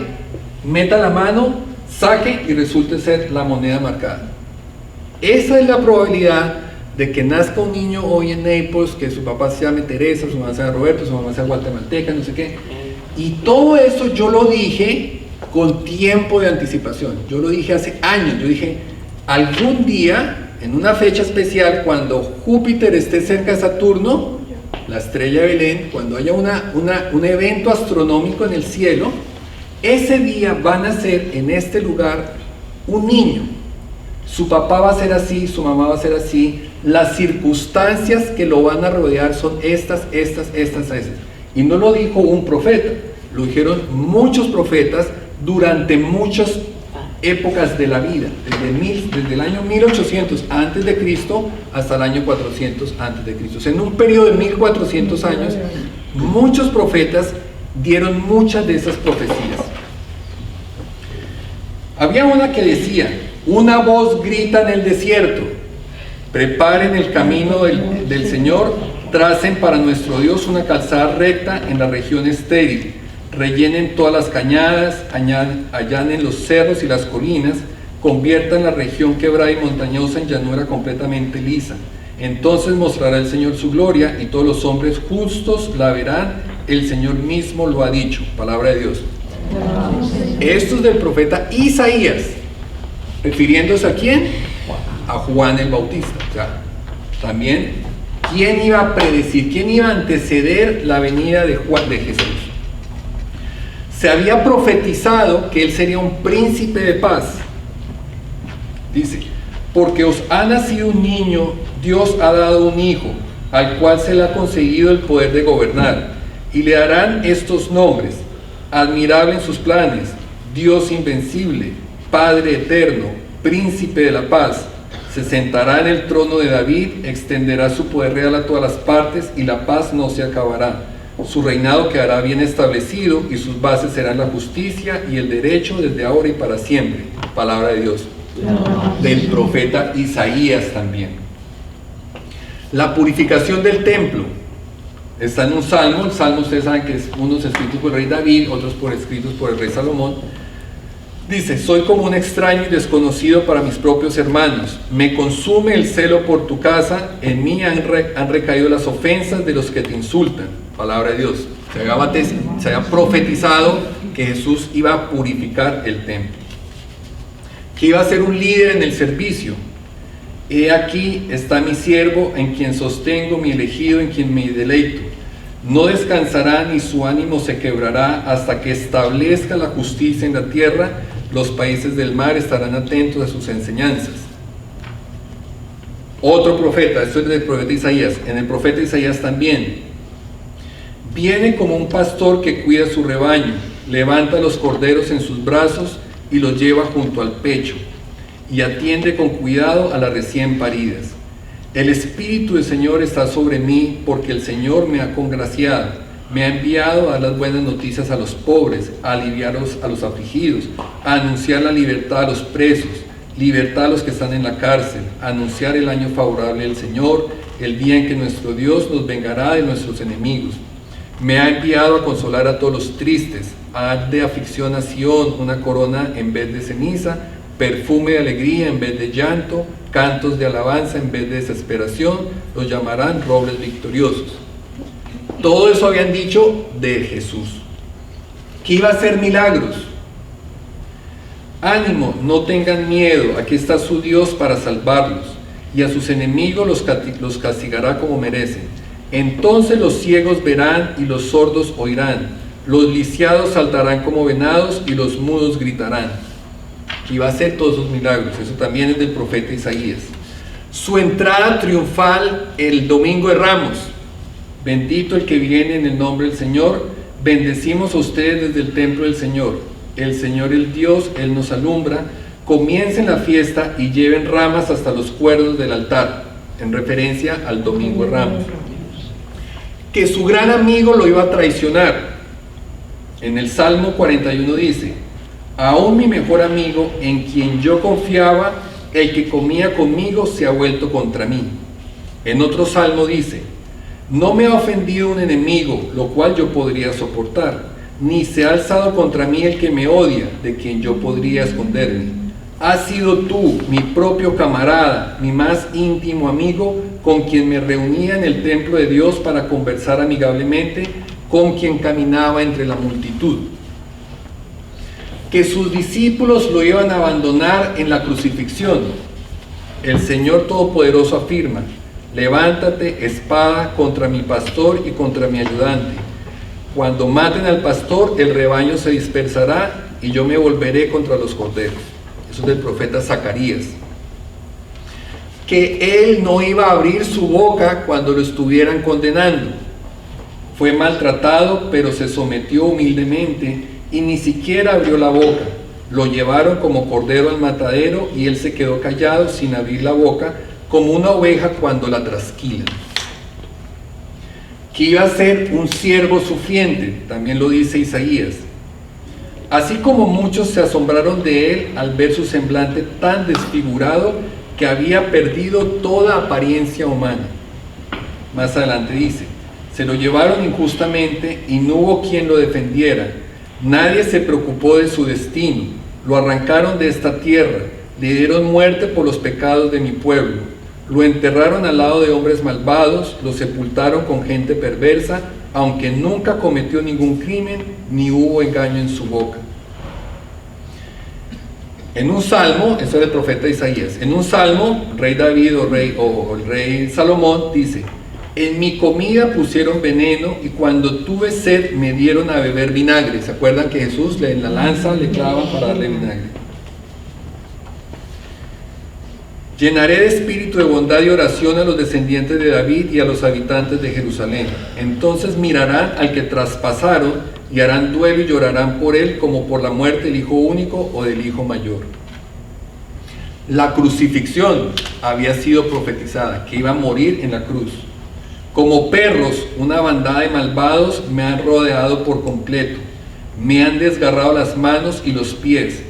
meta la mano, saque y resulte ser la moneda marcada. Esa es la probabilidad de que nazca un niño hoy en Naples, que su papá se llame Teresa, su mamá se llame Roberto, su mamá sea guatemalteca, no sé qué. Y todo eso yo lo dije con tiempo de anticipación. Yo lo dije hace años. Yo dije, algún día, en una fecha especial, cuando Júpiter esté cerca de Saturno, la estrella de Belén, cuando haya un evento astronómico en el cielo, ese día va a nacer en este lugar un niño. Su papá va a ser así, su mamá va a ser así. Las circunstancias que lo van a rodear son estas. Y no lo dijo un profeta, lo dijeron muchos profetas durante muchas épocas de la vida, desde el año 1800 antes de Cristo hasta el año 400 antes de Cristo. O sea, en un periodo de 1400 años, muchos profetas dieron muchas de esas profecías. Había una que decía: una voz grita en el desierto, preparen el camino del Señor, tracen para nuestro Dios una calzada recta en la región estéril, rellenen todas las cañadas, allanen los cerros y las colinas, conviertan la región quebrada y montañosa en llanura completamente lisa. Entonces mostrará el Señor su gloria y todos los hombres justos la verán, el Señor mismo lo ha dicho. Palabra de Dios. Esto es del profeta Isaías, refiriéndose ¿a quién? a Juan el Bautista. O sea, también, ¿quién iba a predecir, quién iba a anteceder la venida de Jesús? Se había profetizado que él sería un príncipe de paz. Dice, porque os ha nacido un niño, Dios ha dado un hijo, al cual se le ha concedido el poder de gobernar, y le darán estos nombres: admirable en sus planes, Dios invencible, Padre eterno, príncipe de la paz. Se sentará en el trono de David, extenderá su poder real a todas las partes, y la paz no se acabará. Su reinado quedará bien establecido, y sus bases serán la justicia y el derecho desde ahora y para siempre. Palabra de Dios. Del profeta Isaías también. La purificación del templo está en un salmo. El salmo, ustedes saben que es unos escritos por el rey David, otros escritos por el rey Salomón. Dice: soy como un extraño y desconocido para mis propios hermanos, me consume el celo por tu casa, en mí han recaído las ofensas de los que te insultan. Palabra de Dios. Se había profetizado que Jesús iba a purificar el templo, que iba a ser un líder en el servicio. He aquí está mi siervo, en quien sostengo, mi elegido, en quien me deleito. No descansará ni su ánimo se quebrará hasta que establezca la justicia en la tierra. Los países del mar estarán atentos a sus enseñanzas. Otro profeta, esto es del profeta Isaías. En el profeta Isaías también: viene como un pastor que cuida su rebaño, levanta los corderos en sus brazos y los lleva junto al pecho, y atiende con cuidado a las recién paridas. El Espíritu del Señor está sobre mí, porque el Señor me ha congraciado, me ha enviado a dar las buenas noticias a los pobres, a aliviar a los afligidos, a anunciar la libertad a los presos, libertad a los que están en la cárcel, a anunciar el año favorable del Señor, el día en que nuestro Dios nos vengará de nuestros enemigos. Me ha enviado a consolar a todos los tristes, a dar de aflicción a Sión una corona en vez de ceniza, perfume de alegría en vez de llanto, cantos de alabanza en vez de desesperación. Los llamarán robles victoriosos. Todo eso habían dicho de Jesús, que iba a hacer milagros. Ánimo, no tengan miedo, aquí está su Dios para salvarlos, y a sus enemigos los castigará como merecen. Entonces los ciegos verán y los sordos oirán, los lisiados saltarán como venados y los mudos gritarán. Que iba a hacer todos esos milagros. Eso también es del profeta Isaías. Su entrada triunfal el domingo de Ramos: bendito el que viene en el nombre del Señor. Bendecimos a ustedes desde el templo del Señor. El Señor el Dios, Él nos alumbra. Comiencen la fiesta y lleven ramas hasta los cuerdos del altar, en referencia al domingo de Ramos. Que su gran amigo lo iba a traicionar. En el Salmo 41 dice: aún mi mejor amigo, en quien yo confiaba, el que comía conmigo, se ha vuelto contra mí. En otro salmo dice: no me ha ofendido un enemigo, lo cual yo podría soportar, ni se ha alzado contra mí el que me odia, de quien yo podría esconderme. Has sido tú, mi propio camarada, mi más íntimo amigo, con quien me reunía en el templo de Dios para conversar amigablemente, con quien caminaba entre la multitud. Que sus discípulos lo iban a abandonar en la crucifixión. El Señor Todopoderoso afirma: levántate, espada, contra mi pastor y contra mi ayudante. Cuando maten al pastor, el rebaño se dispersará y yo me volveré contra los corderos. Eso es del profeta Zacarías. Que él no iba a abrir su boca cuando lo estuvieran condenando. Fue maltratado, pero se sometió humildemente y ni siquiera abrió la boca. Lo llevaron como cordero al matadero y él se quedó callado sin abrir la boca, como una oveja cuando la trasquilan. Que iba a ser un siervo sufriente, también lo dice Isaías. Así como muchos se asombraron de él al ver su semblante tan desfigurado que había perdido toda apariencia humana. Más adelante dice: se lo llevaron injustamente y no hubo quien lo defendiera. Nadie se preocupó de su destino. Lo arrancaron de esta tierra, le dieron muerte por los pecados de mi pueblo. Lo enterraron al lado de hombres malvados, lo sepultaron con gente perversa, aunque nunca cometió ningún crimen, ni hubo engaño en su boca. En un salmo, eso era el profeta Isaías, en un salmo, rey David o el rey Salomón dice: en mi comida pusieron veneno y cuando tuve sed me dieron a beber vinagre. ¿Se acuerdan que Jesús en la lanza le clavan para darle vinagre? Llenaré de espíritu de bondad y oración a los descendientes de David y a los habitantes de Jerusalén. Entonces mirarán al que traspasaron y harán duelo y llorarán por él como por la muerte del hijo único o del hijo mayor. La crucifixión había sido profetizada, que iba a morir en la cruz. Como perros, una bandada de malvados me han rodeado por completo. Me han desgarrado las manos y los pies.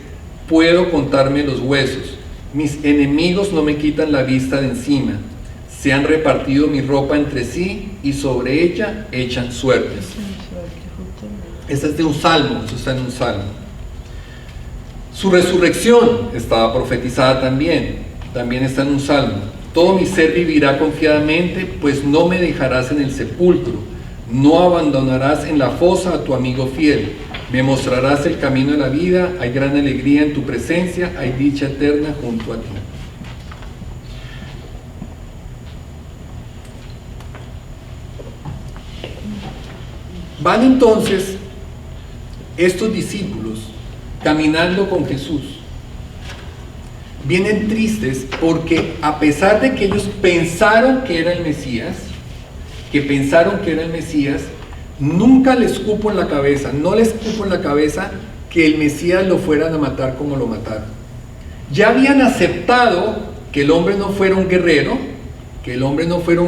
Puedo contarme los huesos. Mis enemigos no me quitan la vista de encima. Se han repartido mi ropa entre sí y sobre ella echan suertes. Este es de un salmo, eso está en un salmo. Su resurrección estaba profetizada también está en un salmo. Todo mi ser vivirá confiadamente, pues no me dejarás en el sepulcro, no abandonarás en la fosa a tu amigo fiel, me mostrarás el camino de la vida, hay gran alegría en tu presencia, hay dicha eterna junto a ti. Van entonces estos discípulos caminando con Jesús. Vienen tristes porque a pesar de que ellos pensaron que era el Mesías, nunca les cupo en la cabeza, no les cupo en la cabeza que el Mesías lo fueran a matar como lo mataron. Ya habían aceptado que el hombre no fuera un guerrero, que el hombre no fuera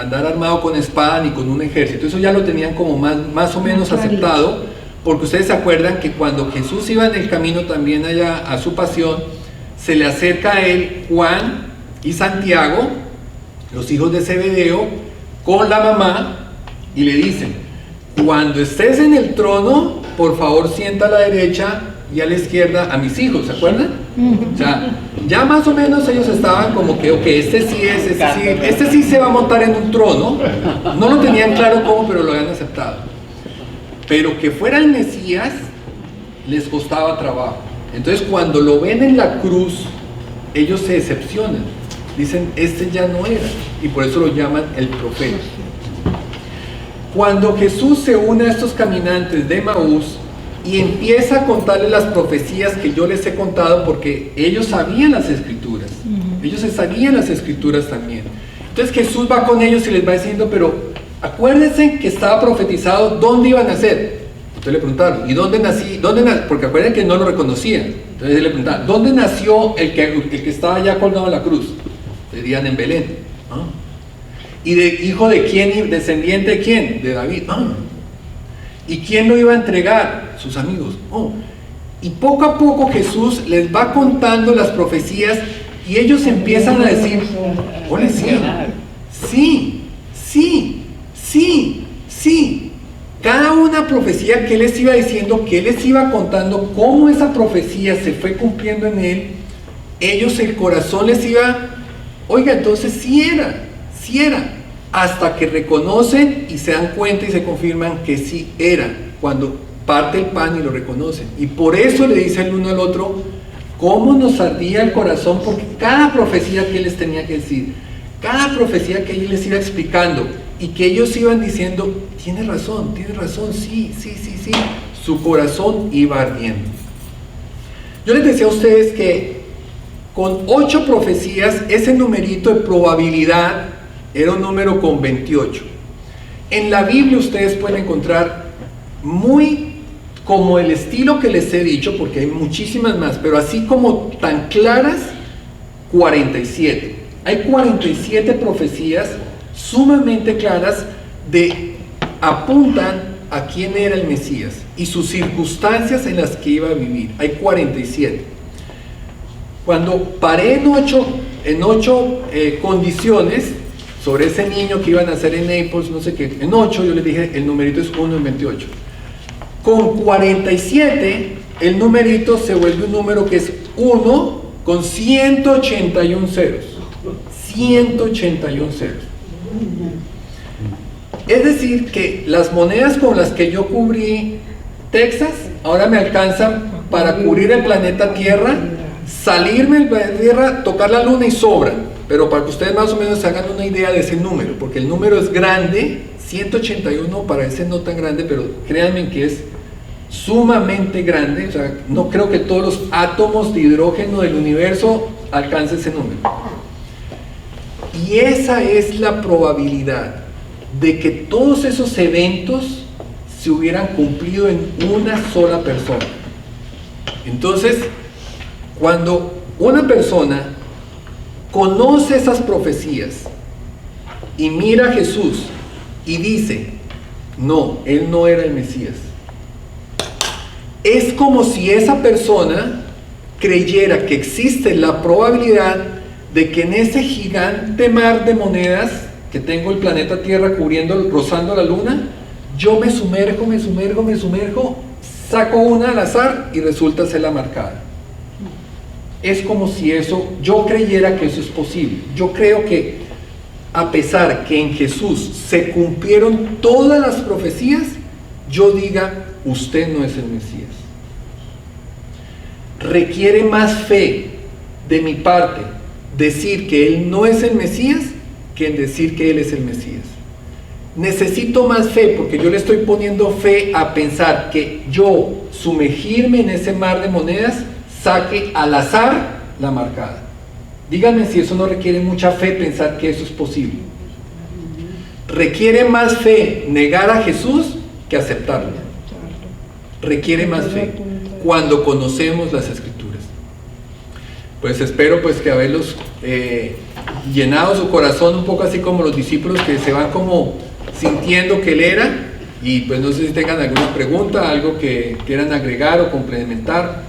andar armado con espada ni con un ejército, eso ya lo tenían como más o menos aceptado, porque ustedes se acuerdan que cuando Jesús iba en el camino también allá a su pasión, se le acerca a él Juan y Santiago, los hijos de Zebedeo, con la mamá, y le dicen: cuando estés en el trono, por favor sienta a la derecha y a la izquierda a mis hijos, ¿se acuerdan? O sea, ya más o menos ellos estaban como que, ok, este sí se va a montar en un trono. No lo tenían claro cómo, pero lo habían aceptado. Pero que fuera el Mesías les costaba trabajo. Entonces cuando lo ven en la cruz, ellos se decepcionan, dicen: este ya no era, y por eso lo llaman el profeta. Cuando Jesús se une a estos caminantes de Emaús y empieza a contarles las profecías que yo les he contado, porque ellos sabían las escrituras, ellos se sabían las escrituras también. Entonces Jesús va con ellos y les va diciendo: pero acuérdense que estaba profetizado dónde iban a nacer. Entonces le preguntaron: ¿y dónde nací? Porque acuérdense que no lo reconocían. Entonces le preguntaron: ¿dónde nació el que estaba allá colgado en la cruz? Le dirían: en Belén. ¿Ah? ¿Y hijo de quién? ¿Descendiente de quién? De David. ¿Ah? ¿Y quién lo iba a entregar? Sus amigos. Oh. Y poco a poco Jesús les va contando las profecías y ellos empiezan a decir: ¡ole, sí! Sí. Cada una profecía que él les iba diciendo, que él les iba contando cómo esa profecía se fue cumpliendo en él, ellos, el corazón les iba: oiga, entonces sí era, hasta que reconocen y se dan cuenta y se confirman que sí era, cuando parte el pan y lo reconocen. Y por eso le dice el uno al otro: cómo nos ardía el corazón, porque cada profecía que él les tenía que decir, cada profecía que él les iba explicando, y que ellos iban diciendo: tiene razón, sí, su corazón iba ardiendo. Yo les decía a ustedes que con 8 profecías, ese numerito de probabilidad era un número con 28. En la Biblia ustedes pueden encontrar muy como el estilo que les he dicho, porque hay muchísimas más, pero así como tan claras, 47. Hay 47 profecías sumamente claras apuntan a quién era el Mesías y sus circunstancias en las que iba a vivir. Hay 47. Cuando paré en ocho condiciones sobre ese niño que iba a nacer en Naples, no sé qué, en 8 yo les dije: el numerito es 1 en 28. Con 47 el numerito se vuelve un número que es 1 con 181 ceros. 181 ceros. Es decir, que las monedas con las que yo cubrí Texas ahora me alcanzan para cubrir el planeta Tierra salirme del planeta Tierra, tocar la luna y sobra. Pero para que ustedes más o menos se hagan una idea de ese número, porque el número es grande, 181 parece no tan grande, pero créanme que es sumamente grande. O sea, no creo que todos los átomos de hidrógeno del universo alcancen ese número. Y esa es la probabilidad de que todos esos eventos se hubieran cumplido en una sola persona. Entonces, cuando una persona conoce esas profecías y mira a Jesús y dice, no, él no era el Mesías, es como si esa persona creyera que existe la probabilidad de que en ese gigante mar de monedas que tengo el planeta Tierra cubriendo, rozando la luna, yo me sumerjo, saco una al azar y resulta ser la marcada. Es como si yo creyera que eso es posible. Yo creo que a pesar que en Jesús se cumplieron todas las profecías, yo diga, usted no es el Mesías. Requiere más fe de mi parte decir que Él no es el Mesías que en decir que Él es el Mesías. Necesito más fe porque yo le estoy poniendo fe a pensar que yo sumergirme en ese mar de monedas saque al azar la marcada. Díganme si eso no requiere mucha fe pensar que eso es posible. Requiere más fe negar a Jesús que aceptarlo. Requiere más fe cuando conocemos las Escrituras. Pues espero pues que haberlos llenado su corazón un poco así como los discípulos que se van como sintiendo que Él era. Y pues no sé si tengan alguna pregunta, algo que quieran agregar o complementar.